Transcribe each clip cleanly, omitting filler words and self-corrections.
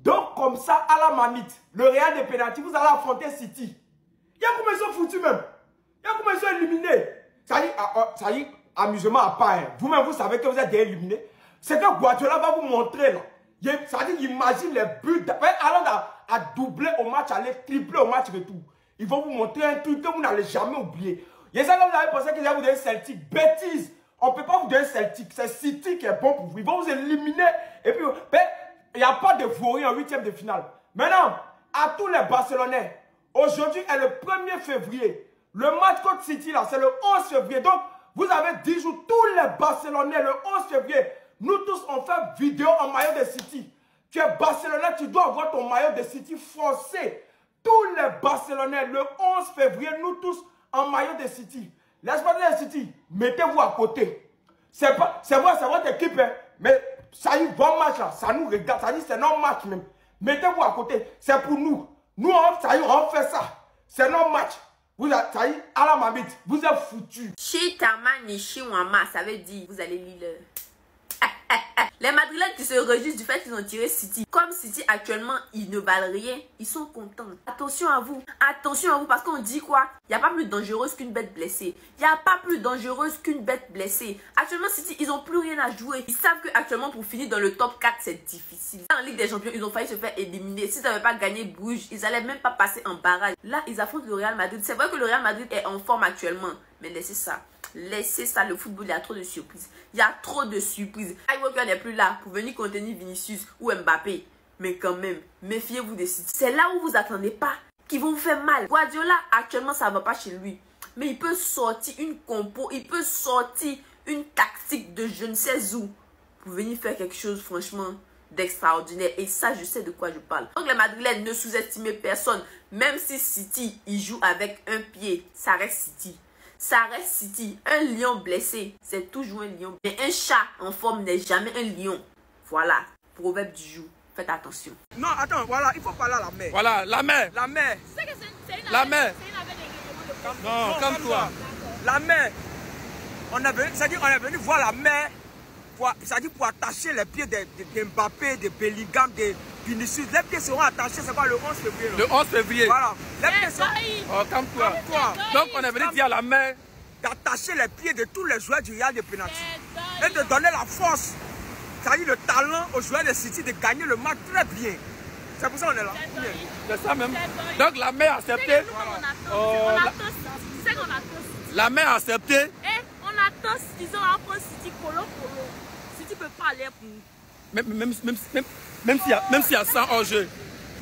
Donc, comme ça, à la mamite, le Real des pénaltys, vous allez affronter City. Il y a combien ils sont foutus même? Il y a combien ils sont éliminés? Ça dit, amusement à part. Hein. Vous-même, vous savez que vous êtes déjà éliminés. C'est que Guardiola va vous montrer là. Ça dit, imagine les buts. Allant à doubler au match, aller tripler au match retour. Ils vont vous montrer un truc que vous n'allez jamais oublier. Il y a ça que vous avez pensé qu'ils allaient vous donner Celtic. Bêtise. On ne peut pas vous donner Celtic. C'est City qui est bon pour vous. Ils vont vous éliminer. Et puis, il n'y a pas de Vori en 8e de finale. Maintenant, à tous les Barcelonais, aujourd'hui est le 1er février. Le match contre City, là, c'est le 11 février. Donc, vous avez 10 jours. Tous les Barcelonais, le 11 février, nous tous, on fait vidéo en maillot de City. Tu es Barcelonais, tu dois avoir ton maillot de City foncé. Tous les Barcelonais, le 11 février, nous tous en maillot de City. L'espoir de City, mettez-vous à côté. C'est votre équipe, hein, mais ça y est, bon match là, ça nous regarde, ça dit c'est notre match même. Mettez-vous à côté, c'est pour nous. Nous, ça y est, on fait ça. C'est notre match. Ça y est, à la mamite, vous êtes foutus. Chitama ni Chiwama, ça veut dire vous allez lire. Les Madrilènes qui se réjouissent du fait qu'ils ont tiré City. Comme City actuellement, ils ne valent rien, ils sont contents. Attention à vous parce qu'on dit quoi? Il n'y a pas plus dangereuse qu'une bête blessée. Il n'y a pas plus dangereuse qu'une bête blessée. Actuellement, City, ils n'ont plus rien à jouer. Ils savent qu'actuellement, pour finir dans le top 4, c'est difficile. En Ligue des Champions, ils ont failli se faire éliminer. S'ils n'avaient pas gagné Bruges, ils n'allaient même pas passer en barrage. Là, ils affrontent le Real Madrid. C'est vrai que le Real Madrid est en forme actuellement, mais laissez ça. Laissez ça, le football, il y a trop de surprises. Il y a trop de surprises. Kyle Walker n'est plus là pour venir contenir Vinicius ou Mbappé. Mais quand même, méfiez-vous des City. C'est là où vous attendez pas qu'ils vont vous faire mal. Guardiola, actuellement, ça ne va pas chez lui. Mais il peut sortir une compo, il peut sortir une tactique de je ne sais où pour venir faire quelque chose, franchement, d'extraordinaire. Et ça, je sais de quoi je parle. Donc, les Madrilènes, ne sous-estimez personne. Même si City, il joue avec un pied, ça reste City. Ça reste City. Un lion blessé, c'est toujours un lion. Mais un chat en forme n'est jamais un lion. Voilà, proverbe du jour. Faites attention. Non, attends, voilà, il faut parler à la mer. Voilà, la mer. La mer. Tu sais que c'est une La mer. Non, comme toi. La mer. On est venu voir la mer. Pour attacher les pieds de Mbappé, de Bellingham, de Vinicius. Les pieds seront attachés, c'est pas le 11 février. Le 11 février. Voilà. Les pieds seront... Oh, calme-toi. Donc, on est venu dire à la mer d'attacher les pieds de tous les joueurs du Real de penalty. Et de donner la force, c'est-à-dire le talent aux joueurs de City de gagner le match très bien. C'est pour ça qu'on est là. C'est ça même. Donc, la mer a accepté. La mer a accepté. On attend, ils ont encore City Colo. City peut pas aller pour nous. Même s'il y a 100 hors-jeu,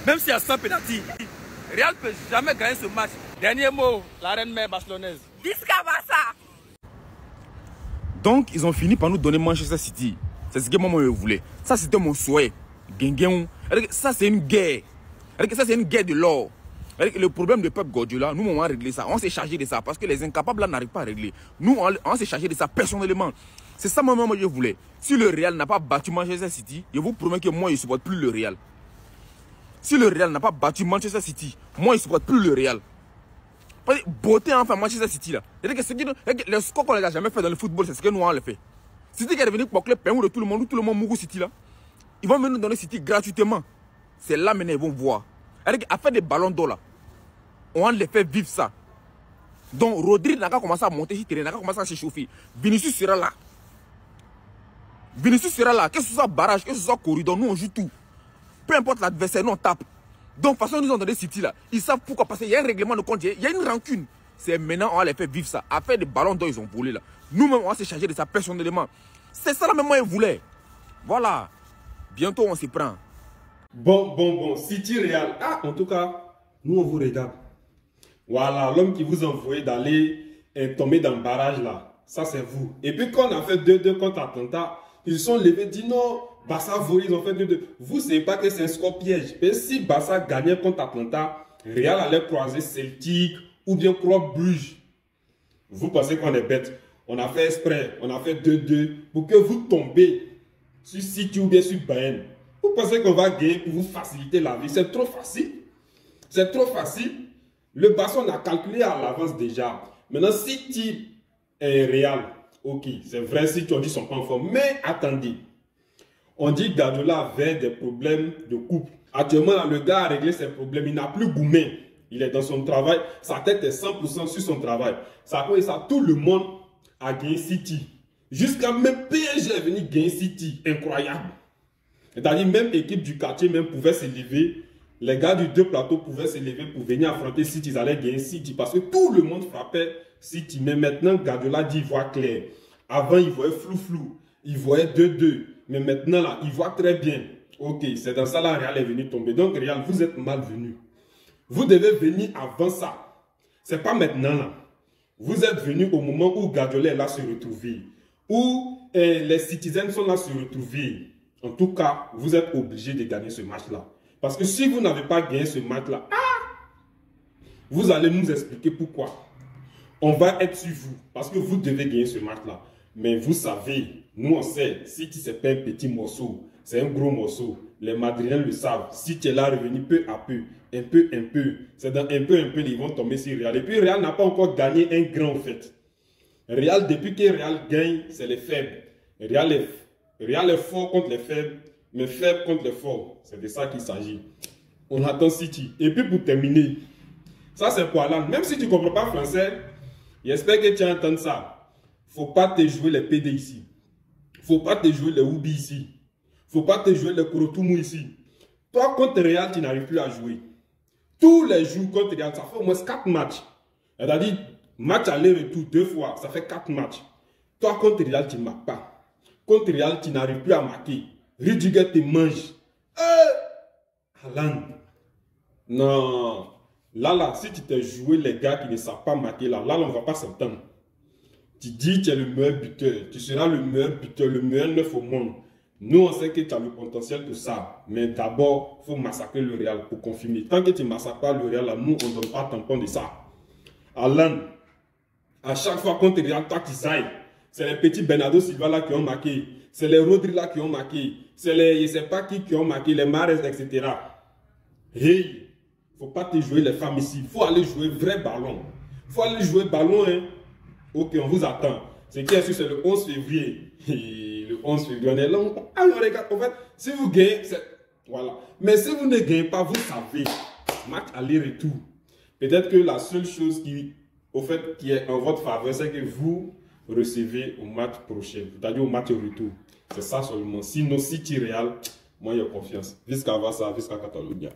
même s'il y a 100 pénalty, Real ne peut jamais gagner ce match. Dernier mot, la reine mère barcelonaise. Visca Barça. Donc, ils ont fini par nous donner Manchester City. C'est ce que moi je voulais. Ça, c'était mon souhait. Ça, c'est une guerre. Ça, c'est une guerre de l'or. Le problème de Pep Guardiola, nous, on va régler ça. On s'est chargé de ça parce que les incapables là n'arrivent pas à régler. Nous, on s'est chargé de ça personnellement. C'est ça, moi, je voulais. Si le Real n'a pas battu Manchester City, je vous promets que moi, je ne supporte plus le Real. Si le Real n'a pas battu Manchester City, moi, je ne supporte plus le Real. Parce que beauté, enfin, Manchester City, là. Le score qu'on n'a jamais fait dans le football, c'est ce que nous, on le fait. City qui est devenu pour le pain de tout le monde mourou City, là. Ils vont venir nous donner City gratuitement. C'est là, maintenant, ils vont voir. À faire des ballons d'or, là. On les fait vivre ça. Donc, Rodri n'a qu'à commencer à monter sur le terrain, n'a qu'à commencer à se chauffer. Vinicius sera là. Vinicius sera là. Que ce soit barrage, que ce soit corridor, nous on joue tout. Peu importe l'adversaire, nous on tape. Donc, de toute façon, nous ont donné City là. Ils savent pourquoi. Parce qu'il y a un règlement de compte, il y a une rancune. C'est maintenant, on va les faire vivre ça. À faire des ballons d'or, ils ont volé là. Nous-mêmes, on va se charger de ça personnellement. C'est ça la même moi, ils voulaient. Voilà. Bientôt, on s'y prend. Bon. City Real. Ah, en tout cas, nous on vous regarde. Voilà, l'homme qui vous a envoyé d'aller tomber dans le barrage là. Ça, c'est vous. Et puis, quand on a fait 2-2 contre Atlanta, ils sont levés, dit non, Barça volé, ils ont fait 2-2. Vous ne savez pas que c'est un score piège. Mais si Barça gagnait contre Atlanta, Real allait croiser Celtic ou bien croire Bruges. Vous pensez qu'on est bête. On a fait exprès, on a fait 2-2 pour que vous tombez sur City ou bien sur Bayern. Vous pensez qu'on va gagner pour vous faciliter la vie. C'est trop facile. C'est trop facile. Le Barça, on a calculé à l'avance déjà. Maintenant, City et Real, ok, c'est vrai, City, on dit qu'ils ne sont pas en forme. Mais attendez, On dit que Guardiola avait des problèmes de couple. Actuellement, le gars a réglé ses problèmes. Il n'a plus gourmet. Il est dans son travail. Sa tête est 100% sur son travail. Ça fait ça, tout le monde a gagné City. Jusqu'à même PSG est venu gagner City. Incroyable. C'est-à-dire, même équipe du quartier même pouvait se lever. Les gars du deux plateaux pouvaient se lever pour venir affronter City. Ils allaient gagner City parce que tout le monde frappait City. Mais maintenant, Guardiola dit, il voit clair. Avant, il voyait flou-flou. Il voyait 2-2. Mais maintenant, là, il voit très bien. Ok, c'est dans ça, là, Real est venu tomber. Donc, Real, vous êtes malvenu. Vous devez venir avant ça. C'est pas maintenant, là. Vous êtes venu au moment où Guardiola est là se retrouver. Où les citizens sont là se retrouver. En tout cas, vous êtes obligé de gagner ce match-là. Parce que si vous n'avez pas gagné ce match-là, vous allez nous expliquer pourquoi. On va être sur vous. Parce que vous devez gagner ce match-là. Mais vous savez, nous on sait, City c'est pas un petit morceau, c'est un gros morceau. Les Madrilènes le savent. City est là revenu peu à peu, un peu. C'est dans un peu, ils vont tomber sur Real. Et puis Real n'a pas encore gagné un grand en fait. Real, depuis que Real gagne, c'est les faibles. Real est fort contre les faibles, mais faible contre les forts. C'est de ça qu'il s'agit. On attend City. Et puis pour terminer, ça c'est pour Alan. Même si tu ne comprends pas français, j'espère que tu entends ça. Faut pas te jouer les PD ici. Faut pas te jouer les Ubi ici. Faut pas te jouer les Kurotumu ici. Toi, contre Real, tu n'arrives plus à jouer. Tous les jours contre Real, ça fait au moins 4 matchs. C'est-à-dire, match aller-retour 2 fois, ça fait 4 matchs. Toi, contre Real, tu ne marques pas. Contre Real, tu n'arrives plus à marquer. Rudiger te mange. Alan. Non. Là, si tu t'es joué les gars qui ne savent pas marquer, là, on ne va pas s'entendre. Tu dis que tu es le meilleur buteur, tu seras le meilleur buteur, le meilleur neuf au monde. Nous, on sait que tu as le potentiel de ça. Mais d'abord, il faut massacrer le Real pour confirmer. Tant que tu ne massacres pas le Real, là, nous, on ne donne pas tampon de ça. Alan, à chaque fois qu'on te regarde, toi qui sailles, c'est les petits Bernardo Silva là qui ont marqué, c'est les Rodri là qui ont marqué, c'est les, je ne sais pas qui ont marqué, les Mahrez, etc. Hey, il ne faut pas te jouer les femmes ici. Il faut aller jouer vrai ballon. Il faut aller jouer ballon, hein. Ok, on vous attend. Ce qui est sûr, c'est le 11 février. Et le 11 février, on est là. Alors, regarde, en fait, si vous gagnez, c'est... Voilà. Mais si vous ne gagnez pas, vous savez. Match aller-retour. Peut-être que la seule chose qui, au fait, qui est en votre faveur, c'est que vous recevez au match prochain. C'est-à-dire au match retour. C'est ça seulement. Sinon, City Real, moi, j'ai confiance. Visca Vasa, Visca Catalunya.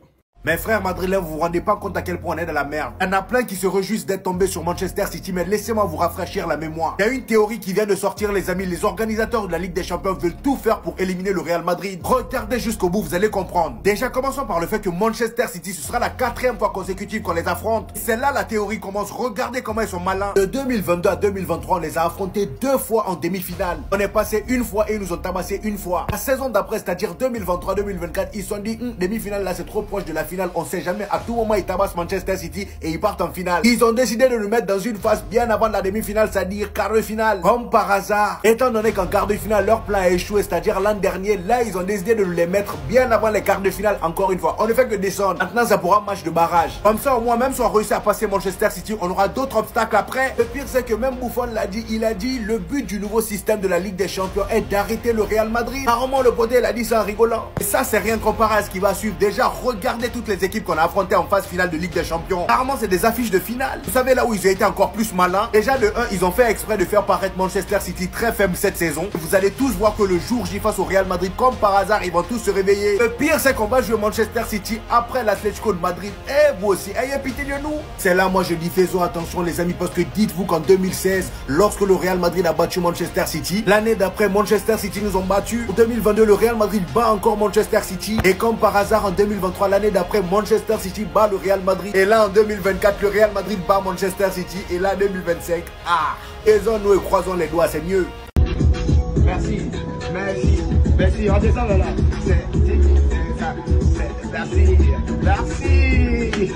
Mes frères madrilènes, vous vous rendez pas compte à quel point on est dans la merde. Il y en a plein qui se réjouissent d'être tombés sur Manchester City, mais laissez-moi vous rafraîchir la mémoire. Il y a une théorie qui vient de sortir, les amis. Les organisateurs de la Ligue des Champions veulent tout faire pour éliminer le Real Madrid. Regardez jusqu'au bout, vous allez comprendre. Déjà, commençons par le fait que Manchester City, ce sera la 4e fois consécutive qu'on les affronte. C'est là la théorie commence. Regardez comment ils sont malins. De 2022 à 2023, on les a affrontés 2 fois en demi-finale. On est passé une fois et ils nous ont tabassé une fois. La saison d'après, c'est-à-dire 2023-2024, ils se sont dit, demi-finale là, c'est trop proche de la finale. On sait jamais, à tout moment ils tabassent Manchester City et ils partent en finale. Ils ont décidé de nous mettre dans une phase bien avant la demi-finale, c'est-à-dire quart de finale. Comme par hasard, étant donné qu'en quart de finale leur plan a échoué, c'est-à-dire l'an dernier, là ils ont décidé de nous les mettre bien avant les quarts de finale. Encore une fois, on ne fait que descendre. Maintenant ça pourra un match de barrage. Comme ça au moins, même si on réussit à passer Manchester City, on aura d'autres obstacles après. Le pire c'est que même Buffon l'a dit, il a dit le but du nouveau système de la Ligue des Champions est d'arrêter le Real Madrid. Apparemment le poté il a dit ça en rigolant. Et ça c'est rien comparé à ce qui va suivre. Déjà regardez toutes les équipes qu'on a affrontées en phase finale de Ligue des Champions. Apparemment c'est des affiches de finale. Vous savez là où ils ont été encore plus malins. Déjà de 1, ils ont fait exprès de faire paraître Manchester City très faible cette saison. Vous allez tous voir que le jour J face au Real Madrid, comme par hasard, ils vont tous se réveiller. Le pire c'est qu'on va jouer Manchester City après l'Atlético de Madrid. Et vous aussi, ayez pitié de nous. C'est là moi je dis faisons attention les amis, parce que dites-vous qu'en 2016, lorsque le Real Madrid a battu Manchester City, l'année d'après Manchester City nous ont battu. En 2022 le Real Madrid bat encore Manchester City. Et comme par hasard en 2023, l'année d'après Manchester City bat le Real Madrid. Et là en 2024 le Real Madrid bat Manchester City. Et là en 2025, aisons-nous et croisons les doigts, c'est mieux. Merci, merci, merci, redescends là, merci, merci.